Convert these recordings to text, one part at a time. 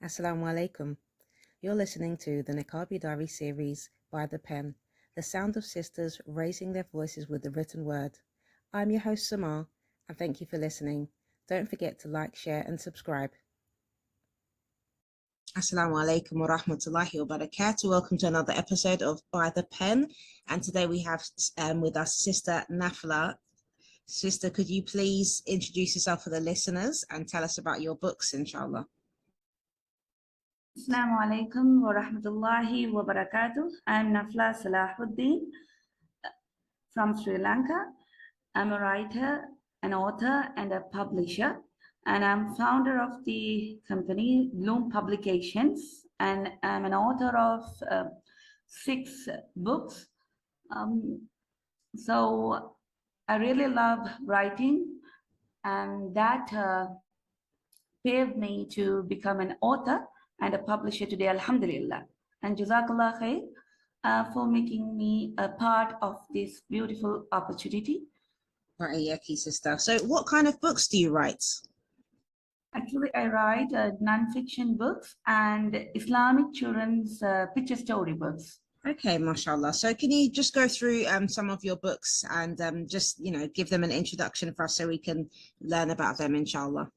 Assalamu alaikum. You're listening to the Niqabi Diaries series by The Pen, the sound of sisters raising their voices with the written word. I'm your host Samar, and thank you for listening. Don't forget to like, share and subscribe. Assalamu alaikum wa rahmatullahi wa barakatuh. Welcome to another episode of By The Pen, and today we have with us Sister Nafla. Sister, could you please introduce yourself for the listeners and tell us about your books, inshallah? Assalamu alaikum wa rahmatullahi wa barakatuh. I'm Nafla Salahudeen from Sri Lanka. I'm a writer, an author, and a publisher. And I'm founder of the company Bloom Publications. And I'm an author of 6 books. So I really love writing, and that paved me to become an author and a publisher today, alhamdulillah. And jazakallah khair for making me a part of this beautiful opportunity. Right, sister. So what kind of books do you write? Actually, I write non-fiction books and Islamic children's picture story books. Okay, mashallah. So can you just go through some of your books and just, give them an introduction for us so we can learn about them, inshallah?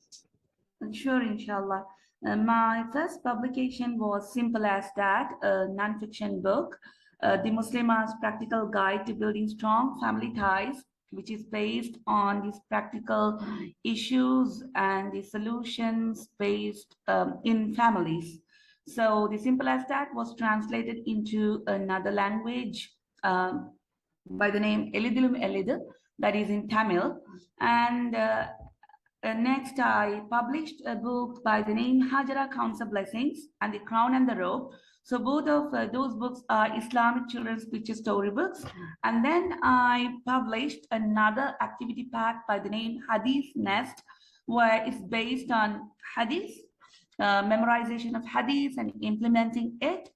Sure, inshallah. My first publication was Simple as That, a non-fiction book, The Muslima's Practical Guide to Building Strong Family Ties, which is based on these practical issues and the solutions based in families. So the Simple as That was translated into another language by the name Elidilum Elidu, that is in Tamil. And next, I published a book by the name Hajara Counts of Blessings and The Crown and the Robe. So both of those books are Islamic children's picture story books. And then I published another activity pack by the name Hadith Nest, where it's based on Hadith, memorization of Hadith and implementing it.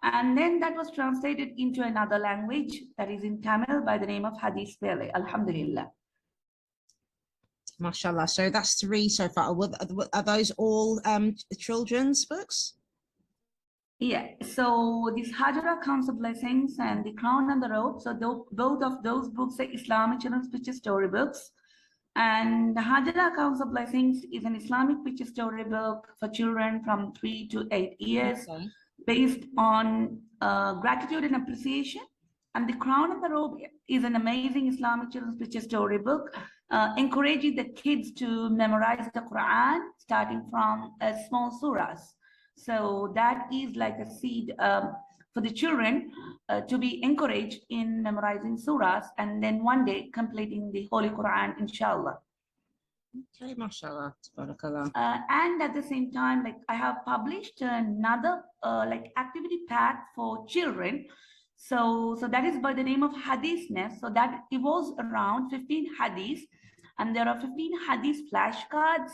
And then that was translated into another language that is in Tamil by the name of Hadith Pele, alhamdulillah. Mashallah. So that's 3 so far. Are those all children's books? Yeah. So this Hajara Counts of Blessings and The Crown and the Robe. So both of those books are Islamic children's picture story books. And the Hajara Counts of Blessings is an Islamic picture story book for children from 3 to 8 years, okay, based on gratitude and appreciation. And The Crown and the Robe is an amazing Islamic children's picture story book, encouraging the kids to memorize the Quran, starting from small surahs. So that is like a seed for the children to be encouraged in memorizing surahs and then one day completing the Holy Quran, inshallah. Okay, mashallah. And at the same time, like I have published another like activity pack for children. So that is by the name of Hadith Nest. So that evolves around 15 hadiths, and there are 15 hadith flashcards,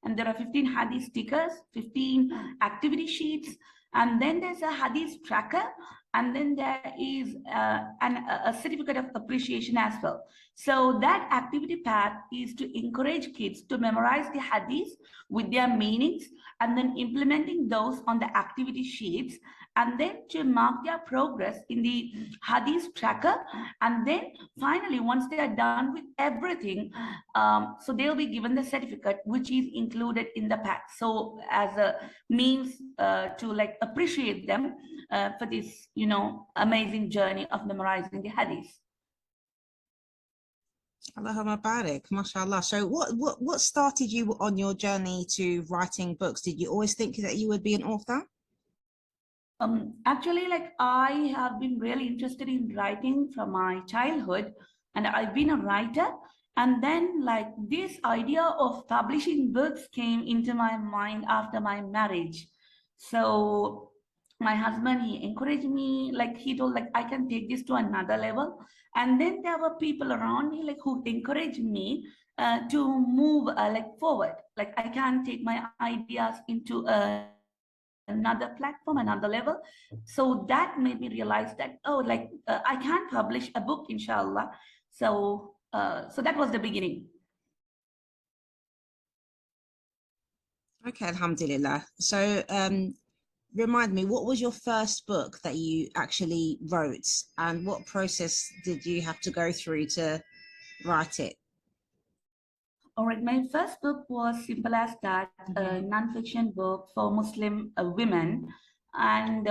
and there are 15 hadith stickers, 15 activity sheets, and then there's a hadith tracker, and then there is a certificate of appreciation as well. So that activity pack is to encourage kids to memorize the hadith with their meanings, and then implementing those on the activity sheets, and then to mark their progress in the hadith tracker. And then finally, once they are done with everything, so they'll be given the certificate, which is included in the pack. So as a means to like appreciate them for this, amazing journey of memorizing the hadith. Allahumma barik, mashallah. So what started you on your journey to writing books? Did you always think that you would be an author? Actually, like I have been really interested in writing from my childhood, and I've been a writer. And then like this idea of publishing books came into my mind after my marriage. So my husband, he encouraged me, like he told, like I can take this to another level. And then there were people around me like who encouraged me to move like forward. Like I can take my ideas into another platform, another level. So that made me realize that, I can publish a book, inshallah. So that was the beginning. Okay, alhamdulillah. So, remind me, what was your first book that you actually wrote, and what process did you have to go through to write it? All right, my first book was simple as that, a non-fiction book for Muslim women. And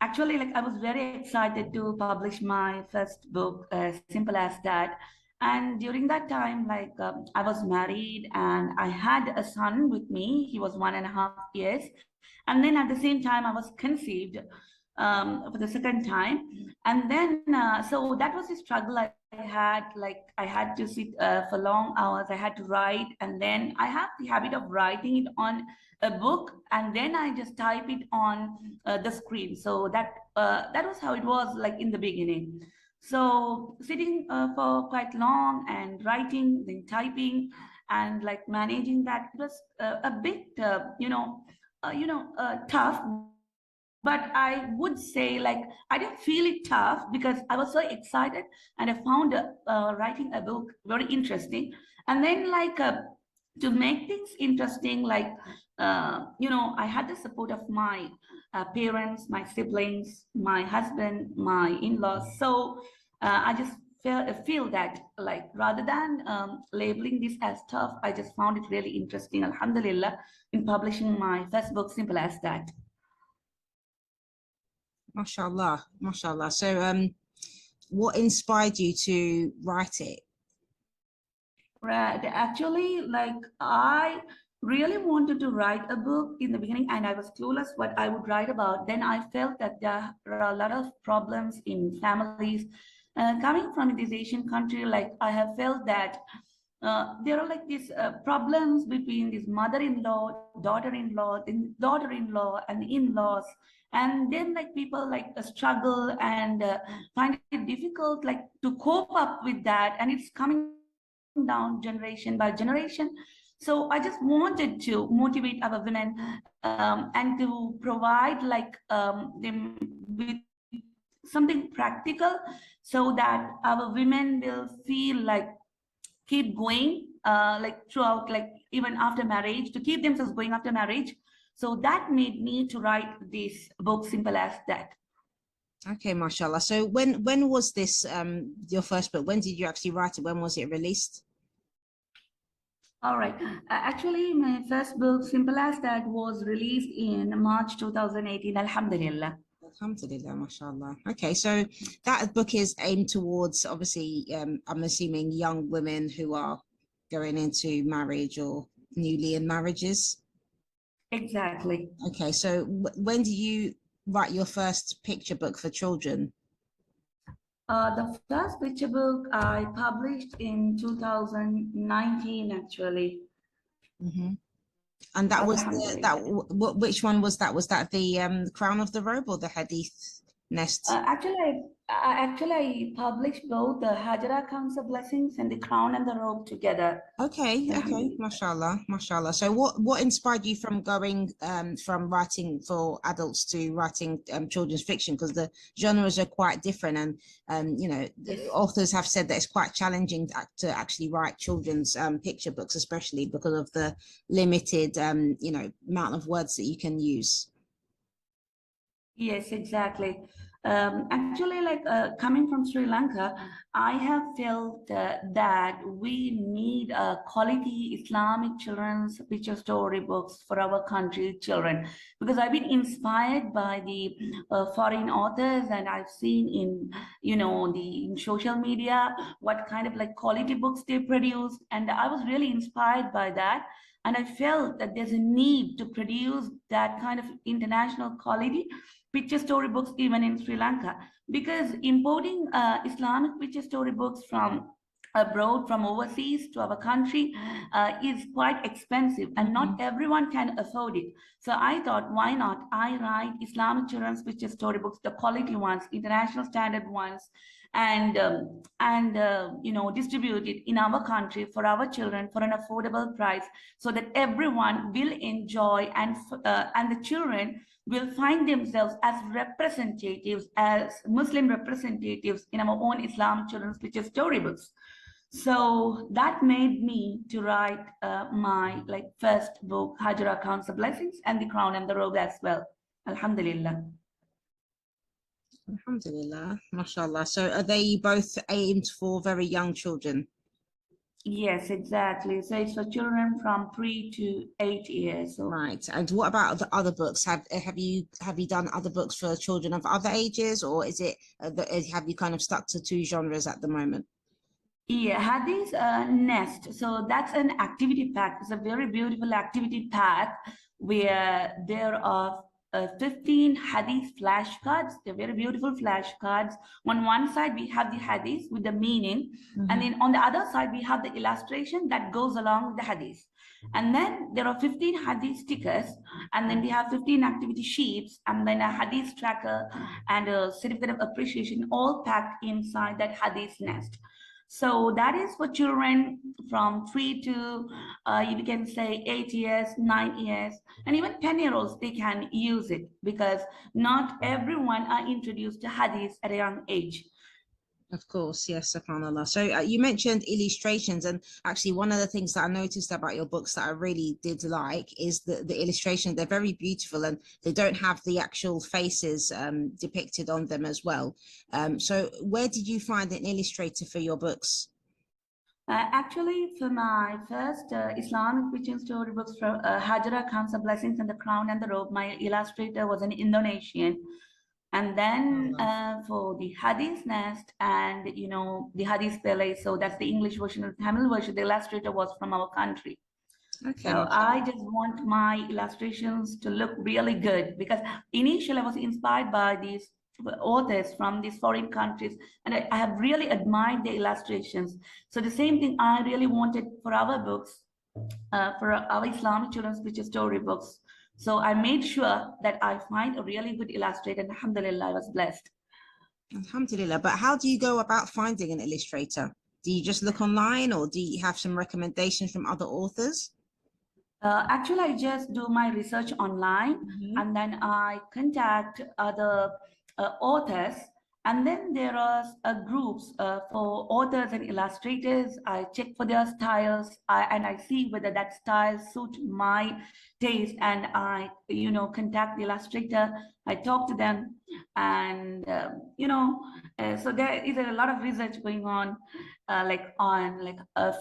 actually, like I was very excited to publish my first book, simple as that. And during that time, like I was married and I had a son with me. He was 1.5 years. And then at the same time, I was conceived for the second time. And then, so that was the struggle I had. Like, I had to sit for long hours, I had to write, and then I have the habit of writing it on a book, and then I just type it on the screen. So that was how it was like in the beginning. So sitting for quite long and writing, then typing, and like managing that, it was a bit, tough. But I would say, like, I didn't feel it tough because I was so excited and I found writing a book very interesting. And then, like, to make things interesting, like, I had the support of my parents, my siblings, my husband, my in-laws. So I just feel that, like, rather than labeling this as tough, I just found it really interesting, alhamdulillah, in publishing my first book, simple as that. MashaAllah, MashaAllah. So, what inspired you to write it? Right. Actually, like I really wanted to write a book in the beginning and I was clueless what I would write about. Then I felt that there are a lot of problems in families. Coming from this Asian country, like I have felt that there are like these problems between this mother-in-law, daughter-in-law, then daughter-in-law, and in-laws, and then like people like struggle and find it difficult like to cope up with that, and it's coming down generation by generation. So I just wanted to motivate our women and to provide like them with something practical so that our women will feel like keep going like throughout, like even after marriage, to keep themselves going after marriage. So that made me to write this book, simple as that. Okay, mashallah. So when was this your first book? When did you actually write it? When was it released? All right. Actually, my first book, Simple as That, was released in March 2018. Alhamdulillah. Alhamdulillah, mashallah. Okay, so that book is aimed towards, obviously, I'm assuming young women who are going into marriage or newly in marriages. Exactly. Okay, so when did you write your first picture book for children? The first picture book I published in 2019, actually. Hmm. And that was Alhamdulillah. which one was that? Was that the Crown of the Robe or the Hadith Nest? Actually, I published both the Hajara Counts of Blessings and the Crown and the Robe together. Okay, okay, Alhamdulillah. mashallah, mashallah. So what inspired you from going from writing for adults to writing children's fiction? Because the genres are quite different, and Yes. the authors have said that it's quite challenging to actually write children's picture books, especially because of the limited amount of words that you can use. Yes, exactly. Actually, like coming from Sri Lanka, I have felt that we need quality Islamic children's picture story books for our country children, because I've been inspired by the foreign authors, and I've seen in in social media what kind of like quality books they produce, and I was really inspired by that. And I felt that there's a need to produce that kind of international quality picture storybooks even in Sri Lanka, because importing Islamic picture storybooks from abroad, from overseas to our country is quite expensive and not Mhm. everyone can afford it. So I thought, why not I write Islamic children's picture storybooks, the quality ones, international standard ones, and distribute it in our country for our children for an affordable price, so that everyone will enjoy, and the children will find themselves as representatives, as Muslim representatives in our own Islamic children's picture storybooks. So that made me to write my first book, Hajra Counts the Blessings and the Crown and the Robe as well. Alhamdulillah. Alhamdulillah, mashallah. So are they both aimed for very young children? Yes, exactly. So it's for children from 3 to 8 years. So. Right. And what about the other books? Have you done other books for children of other ages, or is it have you kind of stuck to two genres at the moment? Yeah, Hadith Nest. So that's an activity pack. It's a very beautiful activity pack where there are 15 Hadith flashcards. They're very beautiful flashcards. On one side, we have the Hadith with the meaning. And then on the other side, we have the illustration that goes along with the Hadith. And then there are 15 Hadith stickers. And then we have 15 activity sheets. And then a Hadith tracker and a certificate of appreciation all packed inside that Hadith Nest. So that is for children from 3 to, you can say 8 years, 9 years, and even 10-year-olds, they can use it because not everyone are introduced to hadith at a young age. Of course, yes, subhanAllah. So you mentioned illustrations, and actually one of the things that I noticed about your books that I really did like is the illustration. They're very beautiful and they don't have the actual faces depicted on them as well. So where did you find an illustrator for your books? Actually, for my first Islamic fiction storybooks from Hajra Counts the Blessings and the Crown and the Robe, my illustrator was an Indonesian. And then for the Hadith Nest and, the Hadith Pele, so that's the English version and the Tamil version, the illustrator was from our country. Okay. So I just want my illustrations to look really good because initially I was inspired by these authors from these foreign countries and I have really admired their illustrations. So the same thing I really wanted for our books, for our Islamic children's picture story books. So I made sure that I find a really good illustrator, and alhamdulillah, I was blessed. Alhamdulillah. But how do you go about finding an illustrator? Do you just look online or do you have some recommendations from other authors? Actually, I just do my research online and then I contact other authors. And then there are groups for authors and illustrators. I check for their styles and I see whether that style suits my taste. And I, contact the illustrator. I talk to them and, so there is a lot of research going on,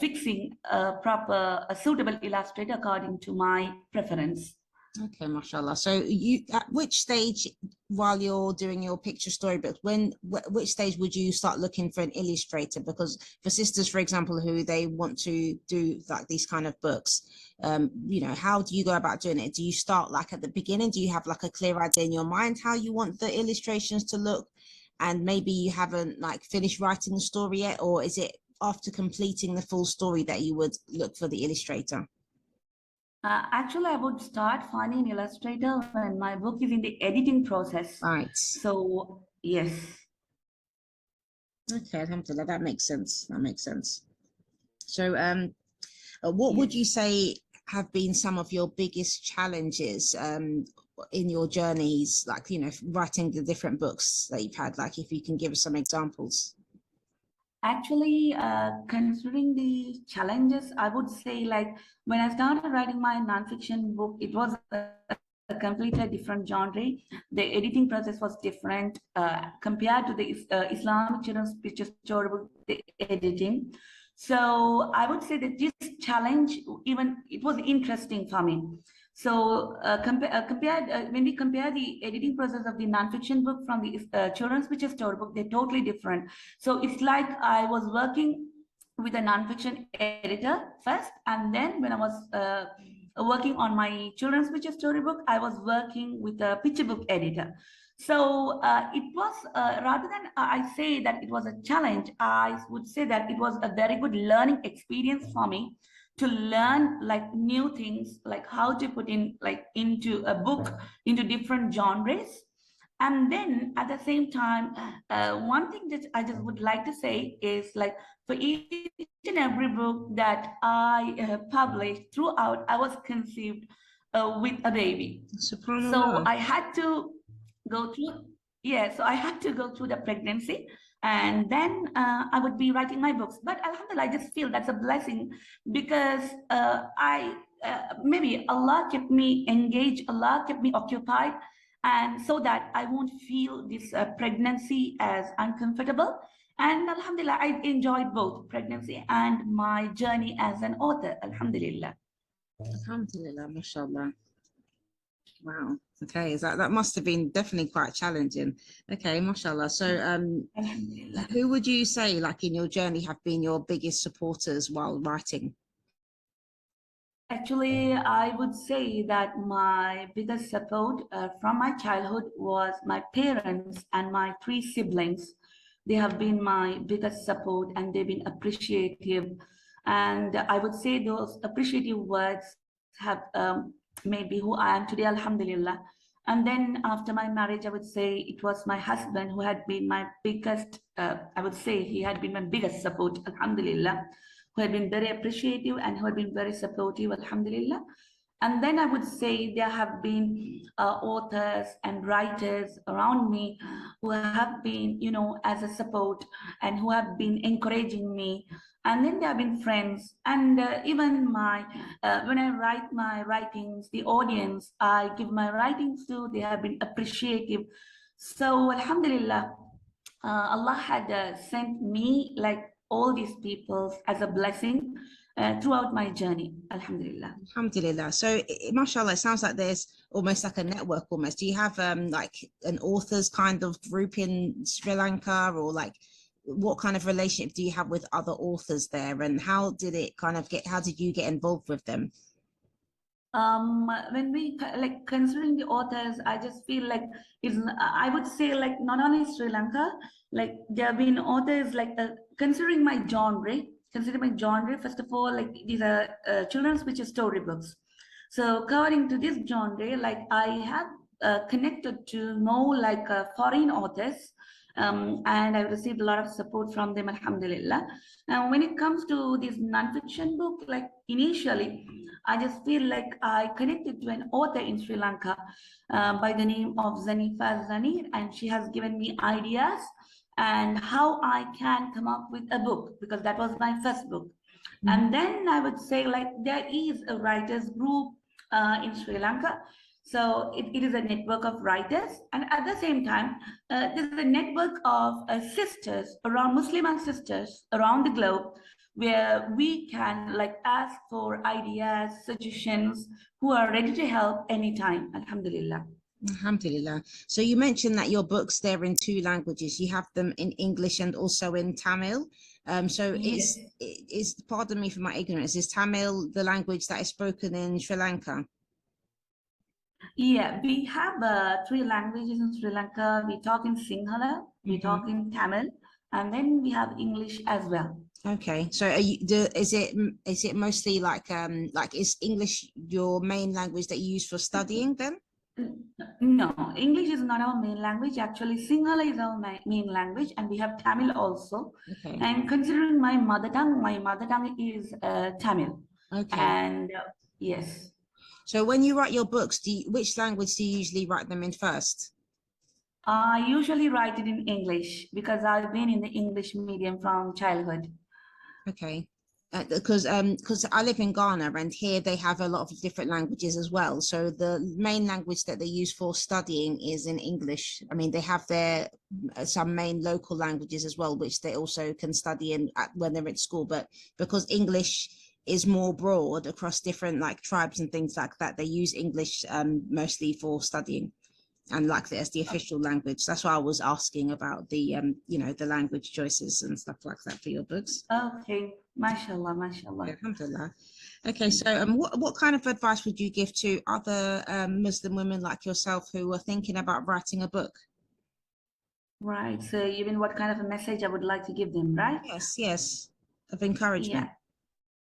fixing a suitable illustrator according to my preference. Okay, mashallah. So you, at which stage while you're doing your picture storybooks, which stage would you start looking for an illustrator? Because for sisters, for example, who they want to do like these kind of books, how do you go about doing it? Do you start like at the beginning? Do you have like a clear idea in your mind how you want the illustrations to look? And maybe you haven't like finished writing the story yet, or is it after completing the full story that you would look for the illustrator? Actually, I would start finding an illustrator when my book is in the editing process. Right. So, yes. Okay, alhamdulillah, that makes sense. That makes sense. So, what would you say have been some of your biggest challenges in your journeys, like, writing the different books that you've had? Like, if you can give us some examples. Actually, considering the challenges, I would say like when I started writing my nonfiction book, it was a completely different genre. The editing process was different compared to the Islamic children's picture storybook, the editing. So I would say that this challenge, even it was interesting for me. So when we compare the editing process of the nonfiction book from the children's picture storybook, they're totally different. So it's like I was working with a nonfiction editor first, and then when I was working on my children's picture storybook, I was working with a picture book editor. So it was, rather than I say that it was a challenge, I would say that it was a very good learning experience for me to learn like new things, like how to put in like into a book, into different genres. And then at the same time, one thing that I just would like to say is like for each and every book that I published throughout, I was conceived with a baby. So I had to go through, so I had to go through the pregnancy. and then I would be writing my books. But alhamdulillah, I just feel that's a blessing, because maybe Allah kept me engaged, Allah kept me occupied, and so that I won't feel this pregnancy as uncomfortable. And alhamdulillah, I enjoyed both pregnancy and my journey as an author. Alhamdulillah. Alhamdulillah, mashallah. Wow. Okay, that must have been definitely quite challenging. Okay, mashallah. So who would you say, like, in your journey have been your biggest supporters while writing? Actually, I would say that my biggest support from my childhood was my parents and my three siblings. They have been my biggest support, and they've been appreciative. And I would say those appreciative words have made me who I am today, alhamdulillah. And then after my marriage, I would say it was my husband who had been my biggest, I would say he had been my biggest support, alhamdulillah, who had been very appreciative and who had been very supportive, alhamdulillah. And then I would say there have been authors and writers around me who have been, you know, as a support, and who have been encouraging me. And then there have been friends, and even my, when I write my writings, the audience I give my writings to, they have been appreciative. So alhamdulillah, Allah had sent me like all these people as a blessing throughout my journey, alhamdulillah. Alhamdulillah. So mashallah, it sounds like there's almost like a network almost. Do you have like an authors kind of group in Sri Lanka, or like what kind of relationship do you have with other authors there, and how did it kind of how did you get involved with them? When we like considering the authors, I just feel like it's, I would say, like not only Sri Lanka, like there have been authors like considering my genre. Consider my genre, first of all, like these are children's picture storybooks. So according to this genre, like I have connected to more like foreign authors, and I received a lot of support from them, alhamdulillah. Now, when it comes to this non-fiction book, like initially, I just feel like I connected to an author in Sri Lanka by the name of Zanifa Zanir, and she has given me ideas and how I can come up with a book, because that was my first book. And then I would say, like, there is a writers group in Sri Lanka. So it is a network of writers. And at the same time, there's a network of sisters around, Muslim sisters around the globe, where we can like ask for ideas, suggestions, who are ready to help anytime, alhamdulillah. Alhamdulillah. So you mentioned that your books, they're in two languages. You have them in English and also in Tamil. So Yes. is, pardon me for my ignorance, is Tamil the language that is spoken in Sri Lanka? Yeah, we have three languages in Sri Lanka. We talk in Sinhala, we talk in Tamil, and then we have English as well. Okay, so are you, is it mostly like is English your main language that you use for studying then? No, English is not our main language. Actually, Sinhala is our main language, and we have Tamil also. Okay. And considering my mother tongue is Tamil. Okay. And yes. So when you write your books, which language do you usually write them in first? I usually write it in English because I've been in the English medium from childhood. Okay. Because I live in Ghana, and here they have a lot of different languages as well. So the main language that they use for studying is in English. I mean, they have their some main local languages as well, which they also can study in when they're at school. But because English is more broad across different like tribes and things like that, they use English mostly for studying, and like as the official language. That's why I was asking about the you know, the language choices and stuff like that for your books. Okay, mashallah, mashallah. Alhamdulillah. Okay, so what kind of advice would you give to other Muslim women like yourself who are thinking about writing a book? Right, so even what kind of a message I would like to give them, right? Yes, of encouragement.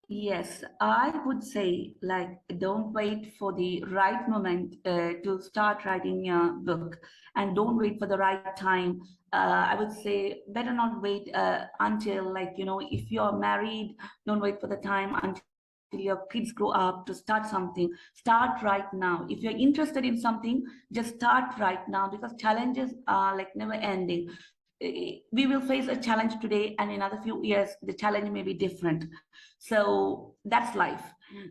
Yes, I would say, like, don't wait for the right moment to start writing your book, and don't wait for the right time. I would say better not wait until, like, you know, if you're married, don't wait for the time until your kids grow up to start something. Start right now. If you're interested in something, just start right now, because challenges are like never ending. we will face a challenge today, and in another few years, the challenge may be different. So that's life.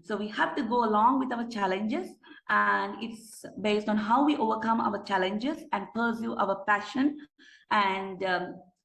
So we have to go along with our challenges, and it's based on how we overcome our challenges and pursue our passion and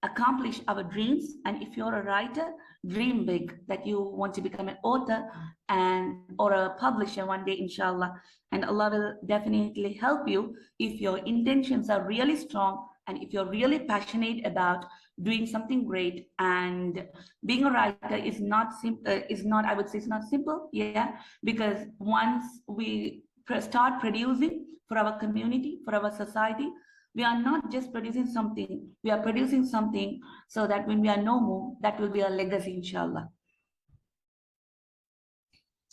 accomplish our dreams. And if you're a writer, dream big that you want to become an author and or a publisher one day, inshallah. And Allah will definitely help you if your intentions are really strong and if you're really passionate about doing something great. And being a writer is not I would say it's not simple, yeah, because once we start producing for our community, for our society, we are not just producing something, we are producing something so that when we are no more, that will be a legacy, inshallah.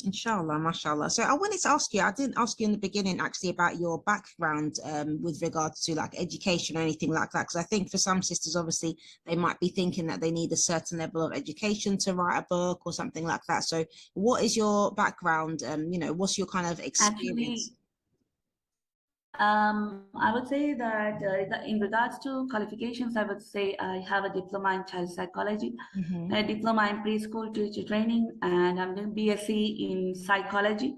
Inshallah, mashallah. So I wanted to ask you, I didn't ask you in the beginning actually about your background with regards to like education or anything like that, because I think for some sisters, obviously, they might be thinking that they need a certain level of education to write a book or something like that. So what is your background? You know, what's your kind of experience? I would say that in regards to qualifications, I would say I have a diploma in child psychology, a diploma in preschool teacher training, and I'm doing BSc in psychology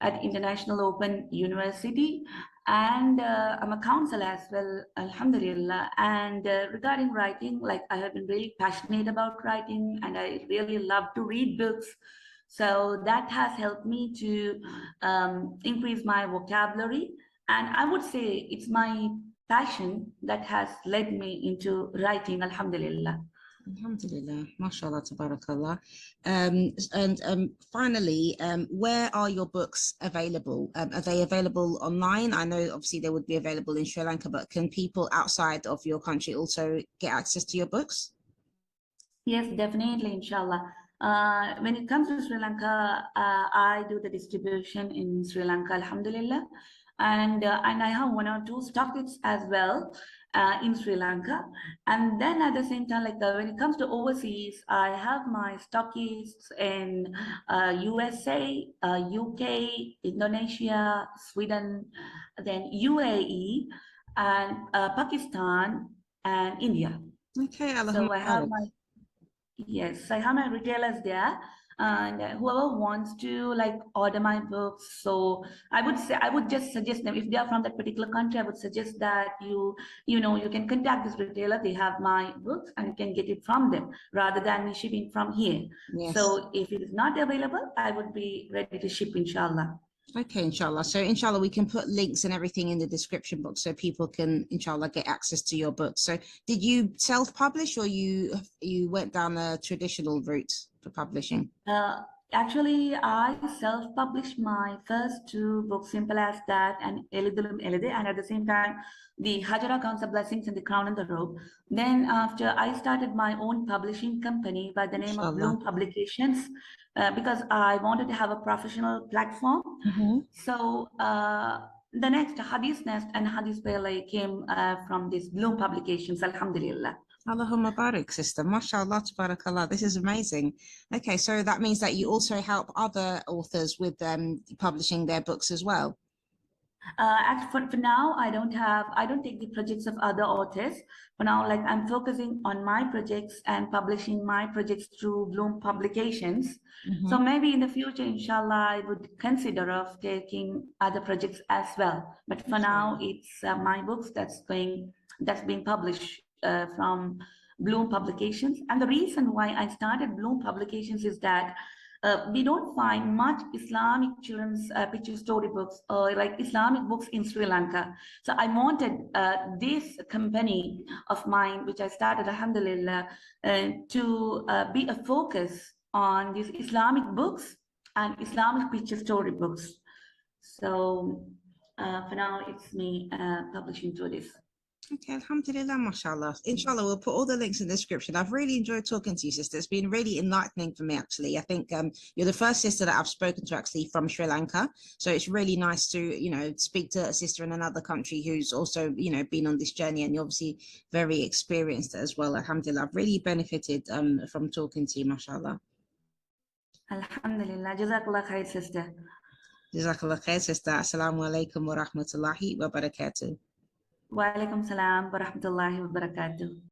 at International Open University. And I'm a counselor as well, alhamdulillah. And regarding writing, like I have been really passionate about writing, and I really love to read books. So that has helped me to increase my vocabulary. And I would say it's my passion that has led me into writing, alhamdulillah. Alhamdulillah, mashallah, tabarakallah. And finally, where are your books available? Are they available online? I know obviously they would be available in Sri Lanka, but can people outside of your country also get access to your books? Yes, definitely, inshallah. When it comes to Sri Lanka, I do the distribution in Sri Lanka, alhamdulillah. And I have one or two stockists as well in Sri Lanka. And then at the same time, like when it comes to overseas, I have my stockists in USA, UK, Indonesia, Sweden, then UAE, and Pakistan, and India. Okay, So I have alhamdulillah. my Yes, I have my retailers there, and whoever wants to like order my books. So I would just suggest them if they are from that particular country. I would suggest that you can contact this retailer. They have my books, and you can get it from them rather than me shipping from here. Yes. So if it is not available, I would be ready to ship, inshallah. Okay, inshallah. So inshallah, we can put links and everything in the description box so people can inshallah get access to your book. So did you self-publish or you went down a traditional route for publishing? Actually, I self-published my first two books, Simple as That and Elidulum Elide, and at the same time, the Hajara Counts of Blessings and the Crown and the Robe. Then after I started my own publishing company by the name of Inshallah. Bloom Publications, because I wanted to have a professional platform. So the next Hadith Nest and Hadith Pele came from this Bloom Publications, alhamdulillah. Allahumma barik, sister. MashaAllah, tabarakallah. This is amazing. Okay, so that means that you also help other authors with publishing their books as well. For now, I don't take the projects of other authors. For now, like I'm focusing on my projects and publishing my projects through Bloom Publications. So maybe in the future, inshallah, I would consider of taking other projects as well. But for now, it's my books that's being published from Bloom Publications. And the reason why I started Bloom Publications is that we don't find much Islamic children's picture storybooks or like Islamic books in Sri Lanka. So I wanted this company of mine, which I started, alhamdulillah, to be a focus on these Islamic books and Islamic picture storybooks. So for now, it's me publishing through this. Okay, alhamdulillah, mashallah. Inshallah, we'll put all the links in the description. I've really enjoyed talking to you, sister. It's been really enlightening for me, actually. I think you're the first sister that I've spoken to actually from Sri Lanka. So it's really nice to, speak to a sister in another country who's also, been on this journey, and you're obviously very experienced as well. Alhamdulillah, I've really benefited from talking to you, mashallah. Alhamdulillah. Jazakallah khair, sister. Jazakallah khair, sister. Assalamu alaikum wa rahmatullahi wa barakatuh. Wa alaikum salam wa rahmatullahi wa barakatuh.